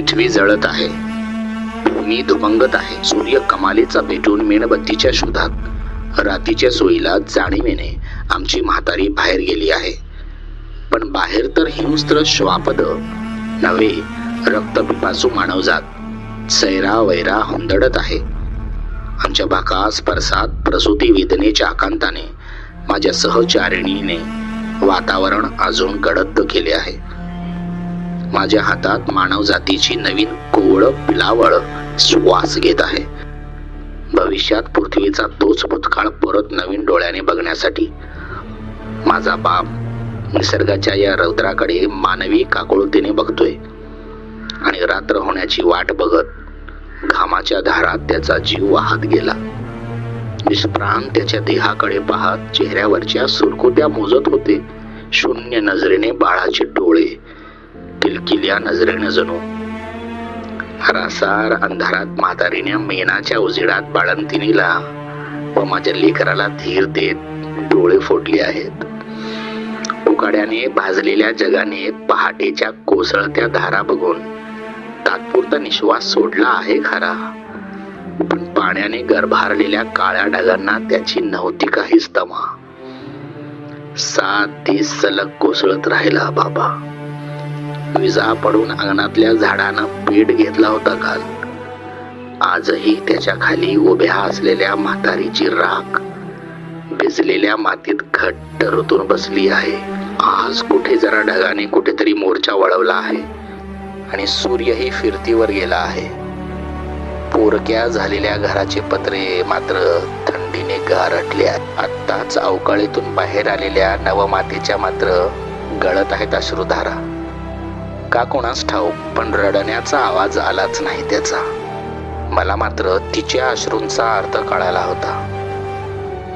पृथ्वी जळत आहे, भूमी दुमंगत आहे. सूर्य कमालीचा पेटून मेणबत्तीच्या शोधात रातीच्या सोयीला जाणीवेने आमची म्हातारी बाहेर गेली आहे. पण बाहेर तर हिंस्त्र श्वापद नव्हे, रक्तपिपासू मानवजात सैरा वैरा हुंदडत आहे. आमच्या बाकास परसात प्रसूती वेदनेच्या आकांताने माझ्या सहचारिणीने वातावरण अजून गडद केले आहे. माझ्या हातात मानवजातीची नवीन कोवळ पिलावळ श्वास घेत आहे. भविष्यात पृथ्वीचा तोच भूतकाळ परत नवीन डोळ्याने बघण्यासाठी माझा बाप निसर्गाच्या या रौद्राकडे मानवी काकुळतेने बघतोय आणि रात्र होण्याची वाट बघत घामाच्या धारात त्याचा जीव वाहत गेला. निष्प्राण त्याच्या देहाकडे पाहत चेहऱ्यावरच्या सुरकुत्या मोजत होते. शून्य नजरेने बाळाचे डोळे, किलकिल्या नजरेने जणू हरासार अंधारात म्हातारीने मेणाच्या उजेडात बाळंतिणीला व माझ्या लेकराला धीर देत डोळे फोडले आहेत. उकाड्याने भाजलेल्या जगाने पहाटेच्या कोसळत्या धारा बघून तात्पुरता निश्वास सोडला आहे खरा, पण पाण्याने गर्भारलेल्या काळ्या ढगांना त्याची नव्हती काहीच तमा. 7 दिस सलग कोसळत राहिला बाबा. विजा पडून अंगणातल्या झाडानं पेट घेतला होता काल. आजही त्याच्या खाली उभ्या असलेल्या म्हातारीची राख भिजलेल्या मातीत घट्ट रुतून बसली आहे. आज कुठे जरा ढगाने कुठेतरी मोर्चा वळवला आहे आणि सूर्यही फिरतीवर गेला आहे. पोरक्या झालेल्या घराचे पत्रे मात्र थंडीने गारटले आहेत. आत्ताच अवकाळीतून बाहेर आलेल्या नवमातेच्या मात्र गळत आहेत अश्रुधारा. का कोणास ठाऊक, पण रडण्याचा आवाज आलाच नाही त्याचा. मला मात्र तिच्या अश्रूंचा अर्थ कळाला होता.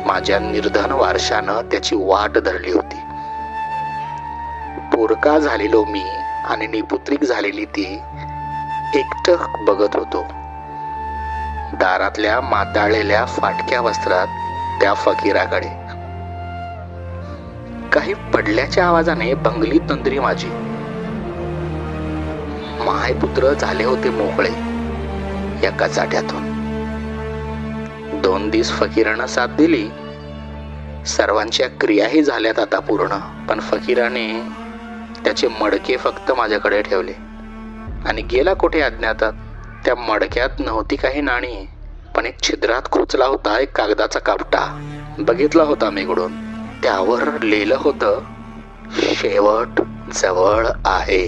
माझ्या निर्धन वारशानं त्याची वाट धरली होती. पोरका झालेलो मी आणि निपुत्रिक झालेली ती एकटक बघत होतो. दारातल्या माताळलेल्या फाटक्या वस्त्रात त्या फकीराकडे. काही पडल्याच्या आवाजाने भंगली तंद्री माझी. मायपुत्र झाले होते मोकळे या कचाट्यातून. 2 दिवस फकीरानं साथ दिली. सर्वांच्या क्रियाही झाल्यात आता पूर्ण, पण फकीराने त्याचे मडके फक्त माझ्याकडे ठेवले आणि गेला कुठे अज्ञातात. त्या मडक्यात नव्हती काही नाणी, पण एक छिद्रात खोचला होता एक कागदाचा कापटा. बघितला होता मी गुडून. त्यावर लिहिलं होतं, शेवट जवळ आहे.